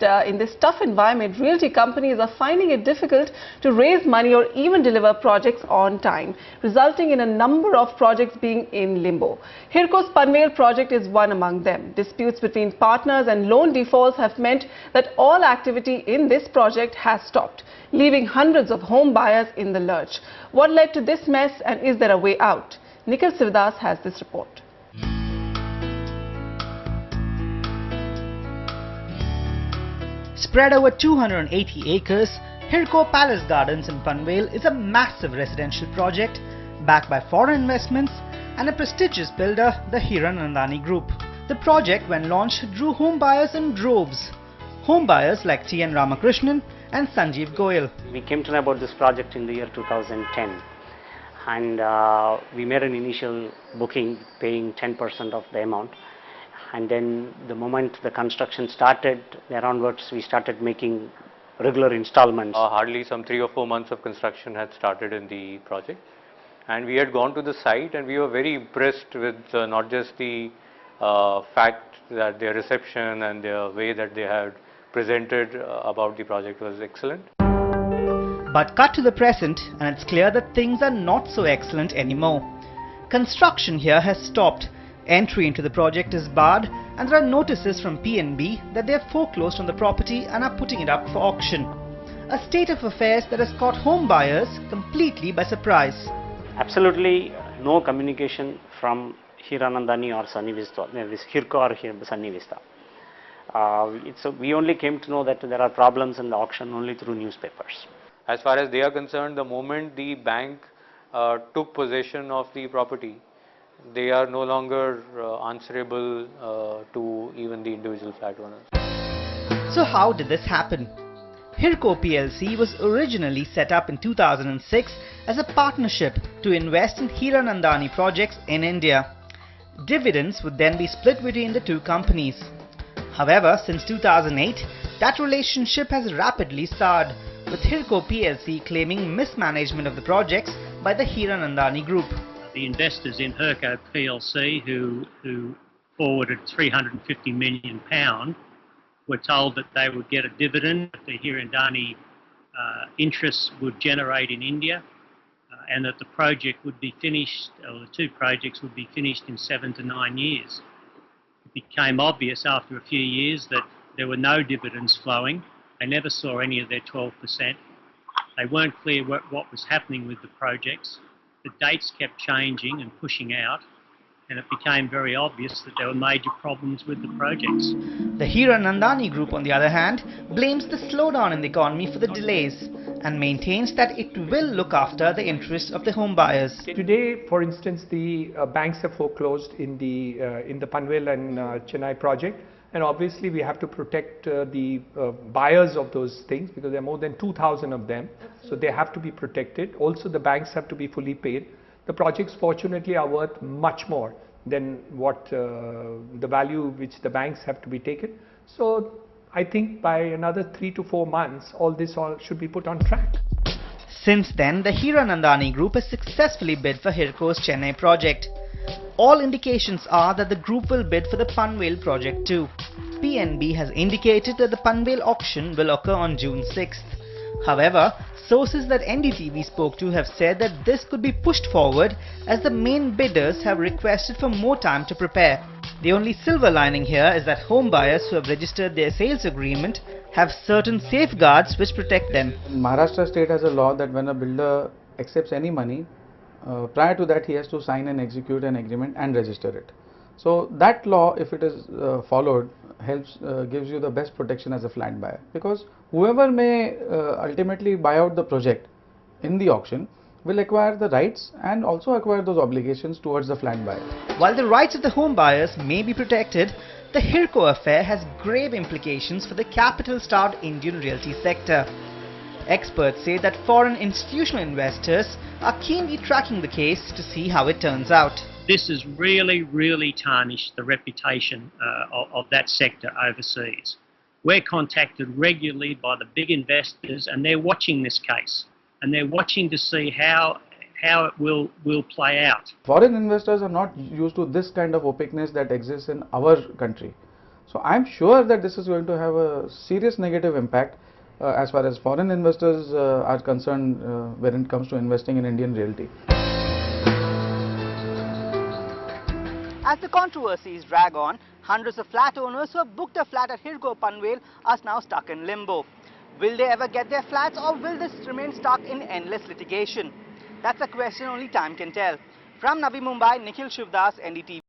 in this tough environment, realty companies are finding it difficult to raise money or even deliver projects on time, resulting in a number of projects being in limbo. Hirco's Panvel project is one among them. Disputes between partners and loan defaults have meant that all activity in this project has stopped, leaving hundreds of home buyers in the lurch. What led to this mess, and is there a way out? Nikhil Sivadas has this report. Spread over 280 acres, Hirco Palace Gardens in Panvel is a massive residential project backed by foreign investments and a prestigious builder, the Hirco Narayan Group. The project, when launched, drew home buyers in droves. Home buyers like T.N. Ramakrishnan and Sanjeev Goyal. We came to know about this project in the year 2010, and we made an initial booking paying 10% of the amount. And then the moment the construction started, there onwards we started making regular installments. Hardly some 3 or 4 months of construction had started in the project, and we had gone to the site and we were very impressed with not just the fact that their reception and their way that they had presented about the project was excellent. But cut to the present and it's clear that things are not so excellent anymore. Construction here has stopped. Entry into the project is barred, and there are notices from PNB that they have foreclosed on the property and are putting it up for auction. A state of affairs that has caught home buyers completely by surprise. Absolutely no communication from Hiranandani or Sunny Vista, Hirco or Sunny Vista. We only came to know that there are problems in the auction only through newspapers. As far as they are concerned, the moment the bank took possession of the property, they are no longer answerable to even the individual flat owners. So how did this happen? Hirco PLC was originally set up in 2006 as a partnership to invest in Hiranandani projects in India. Dividends would then be split between the two companies. However, since 2008, that relationship has rapidly soured, with Hirco PLC claiming mismanagement of the projects by the Hiranandani Group. The investors in Hirco PLC who forwarded £350 million were told that they would get a dividend that the Hirandani interests would generate in India, and that the project would be finished, or the two projects would be finished in 7 to 9 years. It became obvious after a few years that there were no dividends flowing. They never saw any of their 12%. They weren't clear what was happening with the projects. The dates kept changing and pushing out, and it became very obvious that there were major problems with the projects. The Hiranandani Group, on the other hand, blames the slowdown in the economy for the delays and maintains that it will look after the interests of the home buyers. Today, for instance, the banks have foreclosed in the Panvel and Chennai project, and obviously we have to protect the buyers of those things, because there are more than 2,000 of them, so they have to be protected. Also, the banks have to be fully paid. The projects fortunately are worth much more than what the value which the banks have to be taken. So I think by another 3 to 4 months, all should be put on track. Since then, the Hiranandani Group has successfully bid for Hirco's Chennai project. All indications are that the group will bid for the Panvel project too. PNB has indicated that the Panvel auction will occur on June 6th. However, sources that NDTV spoke to have said that this could be pushed forward as the main bidders have requested for more time to prepare. The only silver lining here is that home buyers who have registered their sales agreement have certain safeguards which protect them. Maharashtra state has a law that when a builder accepts any money, prior to that he has to sign and execute an agreement and register it. So that law, if it is followed, gives you the best protection as a flat buyer, because whoever may ultimately buy out the project in the auction will acquire the rights and also acquire those obligations towards the flat buyer. While the rights of the home buyers may be protected, the Hirco affair has grave implications for the capital-starved Indian realty sector. Experts say that foreign institutional investors are keenly tracking the case to see how it turns out. This has really tarnished the reputation of that sector overseas. We're contacted regularly by the big investors, and they're watching this case, and they're watching to see how it will play out. Foreign investors are not used to this kind of opaqueness that exists in our country. So I'm sure that this is going to have a serious negative impact as far as foreign investors are concerned when it comes to investing in Indian realty. As the controversies drag on, hundreds of flat owners who have booked a flat at Hirco Panvel are now stuck in limbo. Will they ever get their flats, or will this remain stuck in endless litigation? That's a question only time can tell. From Navi Mumbai, Nikhil Sivadas, NDTV.